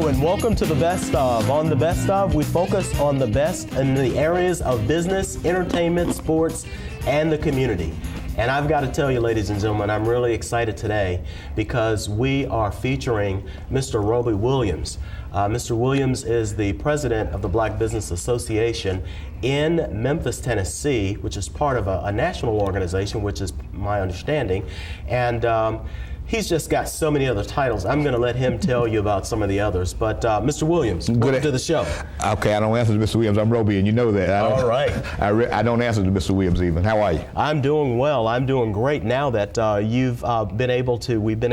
and welcome to the Best Of. On the Best Of, we focus on the best in the areas of business, entertainment, sports, and the community. And I've got to tell you, ladies and gentlemen, I'm really excited today because we are featuring Mr. Roby Williams. Mr. Williams is the president of the Black Business Association in Memphis, Tennessee, which is part of a national organization, which is my understanding. And he's just got so many other titles. I'm going to let him tell you about some of the others. But Mr. Williams, welcome to the show. Okay, I don't answer to Mr. Williams. I'm Roby, and you know that. All right. I don't answer to Mr. Williams even. How are you? I'm doing well. I'm doing great now that we've been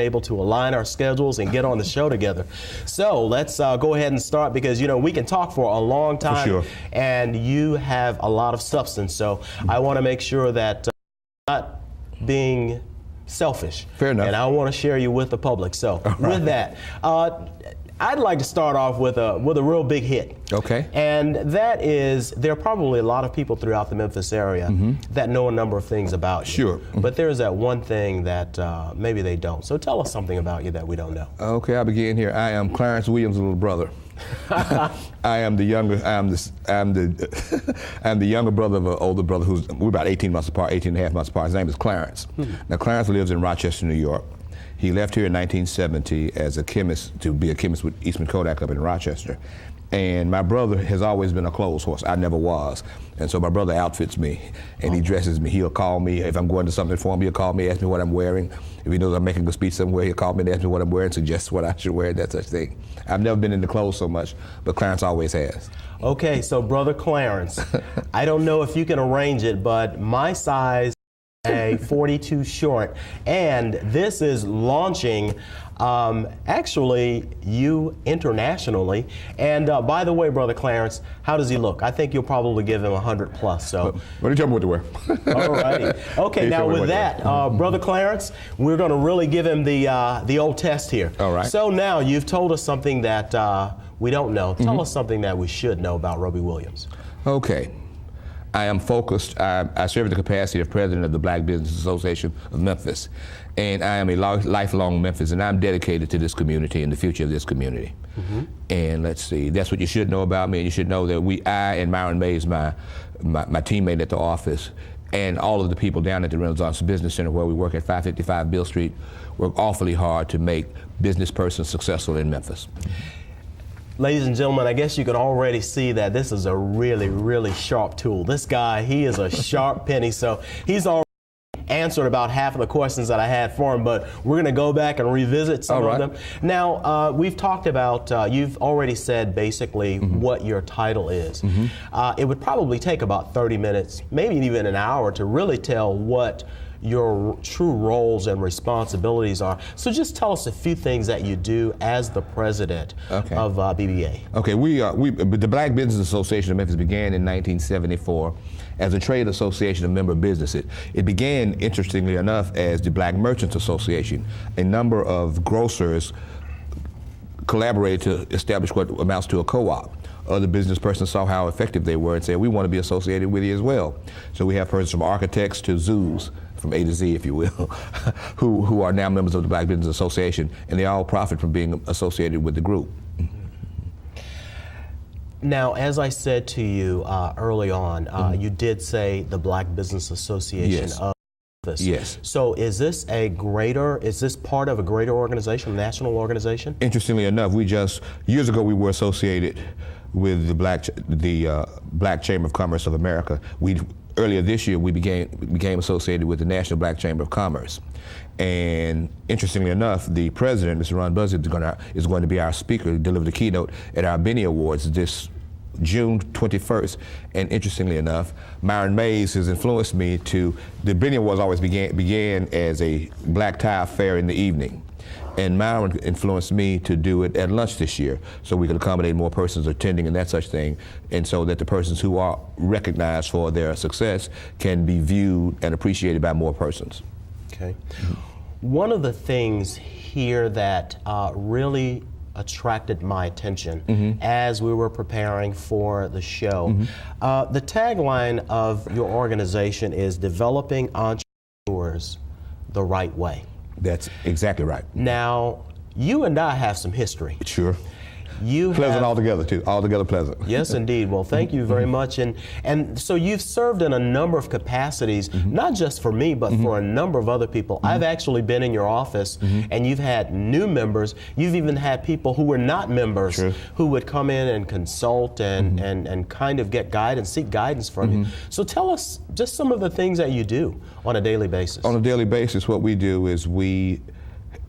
able to align our schedules and get on the show together. So let's go ahead and start because, you know, we can talk for a long time. For sure. And you have a lot of substance. So I want to make sure that not being selfish. Fair enough. And I want to share you with the public. So with that, I'd like to start off with a real big hit. Okay. And that is, there are probably a lot of people throughout the Memphis area that know a number of things about you. Sure. But there's that one thing that maybe they don't. So tell us something about you that we don't know. Okay, I'll begin here. I am Clarence Williams' little brother. I am the younger. I'm the younger brother of an older brother we're about 18 months apart, 18 and a half months apart. His name is Clarence. Now Clarence lives in Rochester, New York. He left here in 1970 as a chemist to be a chemist with Eastman Kodak up in Rochester. And my brother has always been a clothes horse. I never was. And so my brother outfits me and he dresses me. He'll call me if I'm going to something for him. He'll call me, ask me what I'm wearing. If he knows I'm making a speech somewhere, he'll call me and ask me what I'm wearing, suggest what I should wear, that such thing. I've never been into clothes so much, but Clarence always has. Okay, so Brother Clarence, I don't know if you can arrange it, but my size a 42 short, and this is launching actually you internationally. And by the way, Brother Clarence, how does he look? I think you'll probably give him 100 plus. So what do you tell me what to wear? All righty. Okay, now with that, Brother Clarence, we're going to really give him the old test here. All right. So now you've told us something that we don't know. Tell us something that we should know about Roby Williams. Okay. I am focused. I serve in the capacity of president of the Black Business Association of Memphis, and I am a lifelong Memphis, and I'm dedicated to this community and the future of this community. And let's see, that's what you should know about me, and you should know that I and Myron Mays, my teammate at the office, and all of the people down at the Renaissance Business Center where we work at 555 Bill Street, work awfully hard to make business persons successful in Memphis. Ladies and gentlemen, I guess you can already see that this is a really, really sharp tool. This guy, he is a sharp penny, so he's already answered about half of the questions that I had for him, but we're going to go back and revisit some of them. Now, we've talked about, you've already said basically what your title is. It would probably take about 30 minutes, maybe even an hour to really tell what your true roles and responsibilities are. So just tell us a few things that you do as the president of BBA. Okay, the Black Business Association of Memphis began in 1974 as a trade association of member businesses. It began, interestingly enough, as the Black Merchants Association. A number of grocers collaborated to establish what amounts to a co-op. Other business persons saw how effective they were and said, we want to be associated with you as well. So we have persons from architects to zoos, from A to Z, if you will, who are now members of the Black Business Association, and they all profit from being associated with the group. Now, as I said to you early on, you did say the Black Business Association of Memphis. Yes. So is this part of a greater organization, a national organization? Interestingly enough, years ago we were associated with the Black Chamber of Commerce of America. Earlier this year, we became associated with the National Black Chamber of Commerce. And interestingly enough, the president, Mr. Ron Buzz, is going to be our speaker to deliver the keynote at our Benny Awards this June 21st. And interestingly enough, Myron Mays has influenced me the Benny Awards always began as a black tie affair in the evening. And Myron influenced me to do it at lunch this year so we could accommodate more persons attending and that such thing, and so that the persons who are recognized for their success can be viewed and appreciated by more persons. Okay. One of the things here that really attracted my attention as we were preparing for the show, the tagline of your organization is developing entrepreneurs the right way. That's exactly right. Now, you and I have some history. Sure. Pleasant altogether, too. Altogether pleasant. Yes, indeed. Well, thank you very much. And so you've served in a number of capacities, not just for me, but for a number of other people. I've actually been in your office, and you've had new members. You've even had people who were not members who would come in and consult and kind of get guidance, seek guidance from you. So tell us just some of the things that you do on a daily basis. On a daily basis, what we do is we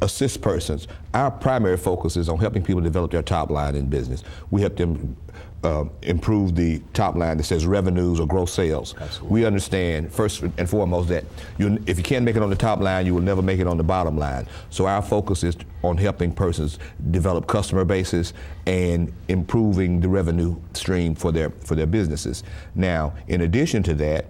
assist persons. Our primary focus is on helping people develop their top line in business. We help them improve the top line that says revenues or gross sales. Absolutely. We understand first and foremost that if you can't make it on the top line, you will never make it on the bottom line. So our focus is on helping persons develop customer bases and improving the revenue stream for their businesses. Now, in addition to that,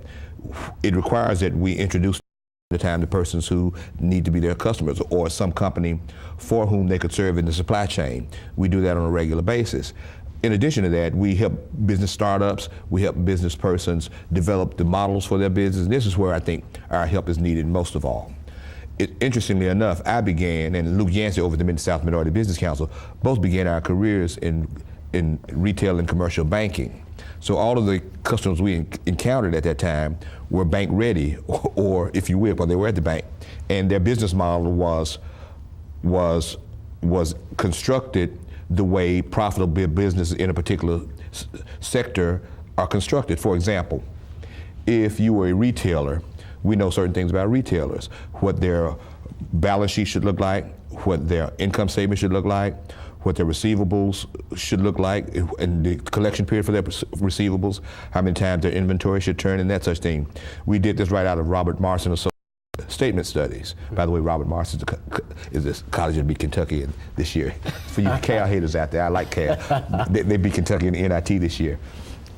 it requires that we introduce the time to persons who need to be their customers or some company for whom they could serve in the supply chain. We do that on a regular basis. In addition to that, we help business startups, we help business persons develop the models for their business. And this is where I think our help is needed most of all. Interestingly enough, I began, and Luke Yancey over at the Mid-South Minority Business Council, both began our careers in retail and commercial banking. So all of the customers we encountered at that time were bank ready, or if you will, but they were at the bank, and their business model was constructed the way profitable businesses in a particular sector are constructed. For example, if you were a retailer, we know certain things about retailers, what their balance sheet should look like, what their income statement should look like, what their receivables should look like, and the collection period for their receivables, how many times their inventory should turn, and that such thing. We did this right out of Robert Morris statement studies. By the way, Robert Morris is this college that beat Kentucky this year. For you Cal haters out there, I like Cal. They beat Kentucky in the NIT this year.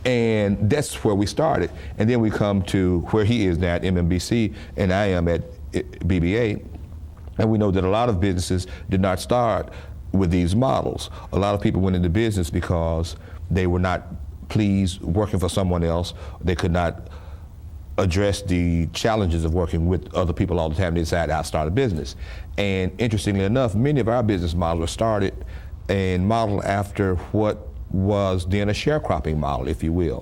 And that's where we started. And then we come to where he is now at MMBC, and I am at BBA. And we know that a lot of businesses did not start with these models. A lot of people went into business because they were not pleased working for someone else. They could not address the challenges of working with other people all the time. They decided to start a business. And interestingly enough, many of our business models were started and modeled after what was then a sharecropping model, if you will,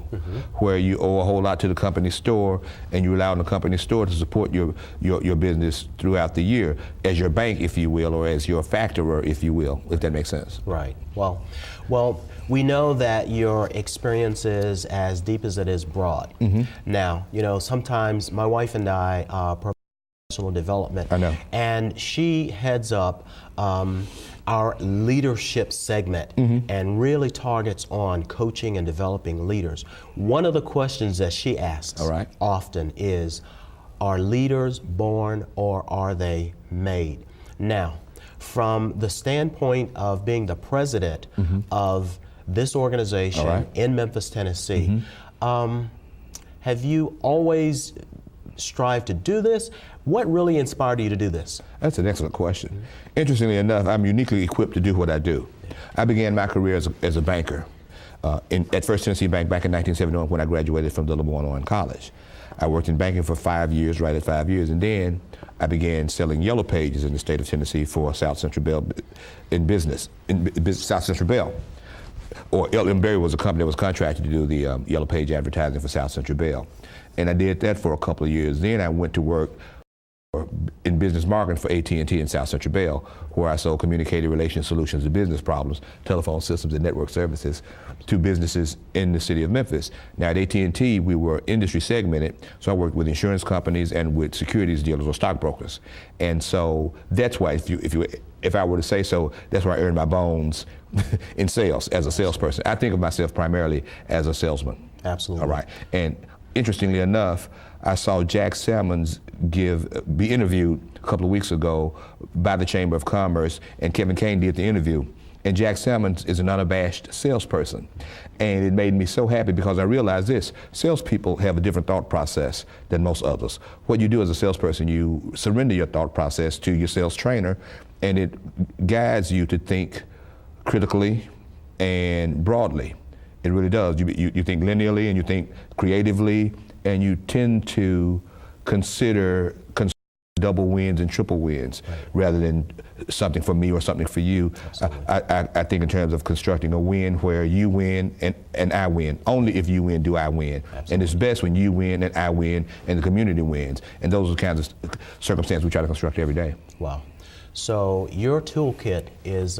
where you owe a whole lot to the company store and you rely on the company store to support your business throughout the year as your bank, if you will, or as your factorer, if you will, if that makes sense. Right. Well, we know that your experience is as deep as it is broad. Now, sometimes my wife and I professional development. I know. And she heads up our leadership segment and really targets on coaching and developing leaders. One of the questions that she asks often is, are leaders born or are they made? Now, from the standpoint of being the president of this organization in Memphis, Tennessee, have you always strived to do this? What really inspired you to do this? That's an excellent question. Interestingly enough, I'm uniquely equipped to do what I do. I began my career as a banker at First Tennessee Bank back in 1971 when I graduated from the LeMoyne College. I worked in banking for 5 years, right at 5 years, and then I began selling yellow pages in the state of Tennessee for South Central Bell South Central Bell. Or L.M. Berry was a company that was contracted to do the yellow page advertising for South Central Bell. And I did that for a couple of years. Then I went to work in business marketing for AT&T in South Central Bell, where I sold communicated relations solutions to business problems, telephone systems and network services to businesses in the city of Memphis. Now at AT&T, we were industry segmented, so I worked with insurance companies and with securities dealers or stockbrokers. And so that's why, if I were to say so, that's where I earned my bones in sales as a salesperson. I think of myself primarily as a salesman. Absolutely. All right. And interestingly enough, I saw Jack Salmons be interviewed a couple of weeks ago by the Chamber of Commerce, and Kevin Kane did the interview. And Jack Salmons is an unabashed salesperson. And it made me so happy because I realized this: salespeople have a different thought process than most others. What you do as a salesperson, you surrender your thought process to your sales trainer, and it guides you to think critically and broadly. It really does. You think linearly and you think creatively, and you tend to consider double wins and triple wins, rather than something for me or something for you. I think in terms of constructing a win where you win and I win. Only if you win do I win. Absolutely. And it's best when you win and I win and the community wins. And those are the kinds of circumstances we try to construct every day. Wow. So your toolkit is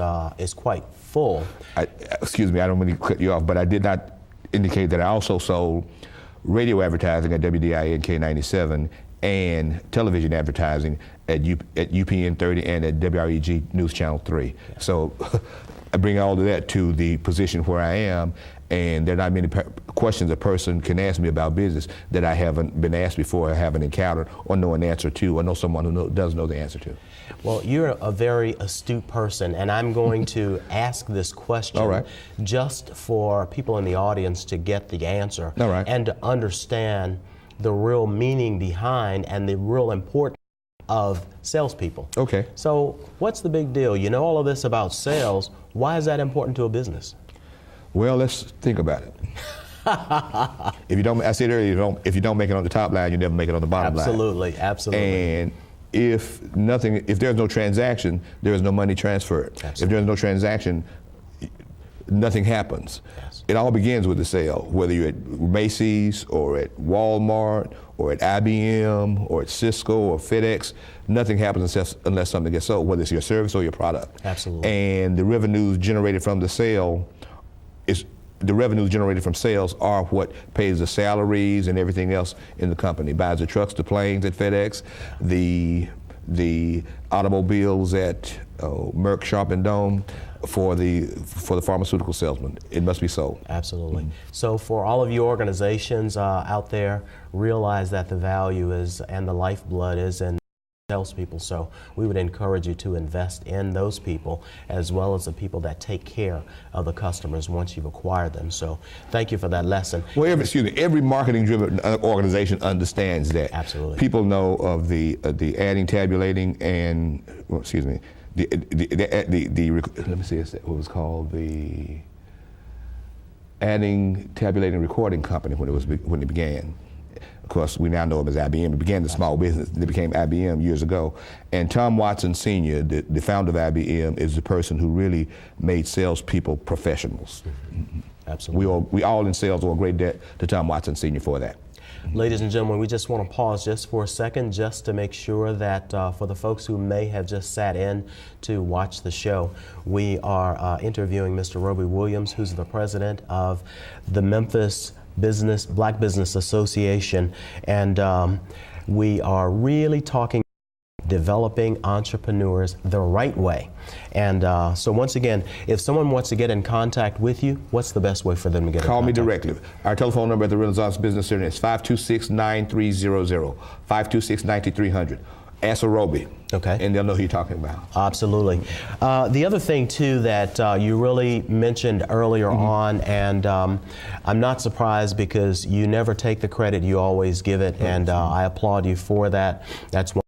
quite full. Excuse me, I don't mean to cut you off, but I did not indicate that I also sold radio advertising at WDIA and K97 and television advertising at UPN 30 and at WREG News Channel 3. Yeah. So I bring all of that to the position where I am, and there are not many questions a person can ask me about business that I haven't been asked before, or haven't encountered, or know an answer to, or know someone who does know the answer to. Well, you're a very astute person, and I'm going to ask this question just for people in the audience to get the answer and to understand the real meaning behind and the real importance of salespeople. Okay. So what's the big deal? You know all of this about sales. Why is that important to a business? Well, let's think about it. If you don't, I said earlier, if you don't make it on the top line, you never make it on the bottom line. Absolutely, absolutely. And if there's no transaction, there is no money transferred. Absolutely. If there's no transaction, nothing happens. Yes. It all begins with the sale, whether you're at Macy's or at Walmart or at IBM or at Cisco or FedEx. Nothing happens unless something gets sold, whether it's your service or your product. Absolutely. And the revenues generated from the sale are what pays the salaries and everything else in the company. Buys the trucks, the planes at FedEx, the automobiles at Merck, Sharp and Dome. For the pharmaceutical salesman, it must be sold. Absolutely. Mm-hmm. So for all of you organizations out there, realize that the value is and the lifeblood is in salespeople. So we would encourage you to invest in those people as well as the people that take care of the customers once you've acquired them. So thank you for that lesson. Well, every marketing-driven organization understands that. Absolutely. People know of the adding, tabulating, and let me see, what was called the adding, tabulating, recording company when it began. Of course, we now know it as IBM. It began the small business. It became IBM years ago. And Tom Watson Sr., the founder of IBM, is the person who really made salespeople professionals. Mm-hmm. Absolutely. We all in sales owe a great debt to Tom Watson Sr. for that. Ladies and gentlemen, we just want to pause just for a second just to make sure that for the folks who may have just sat in to watch the show, we are interviewing Mr. Roby Williams, who's the president of the Memphis Black Business Association, and we are really talking developing entrepreneurs the right way. And so once again, if someone wants to get in contact with you, what's the best way for them to get in contact? Call me directly. Our telephone number at the Renaissance Business Center is 526-9300, 526-9300. Ask for Roby. Okay. And they'll know who you're talking about. Absolutely. The other thing, too, that you really mentioned earlier on, and I'm not surprised because you never take the credit, you always give it, and I applaud you for that. That's one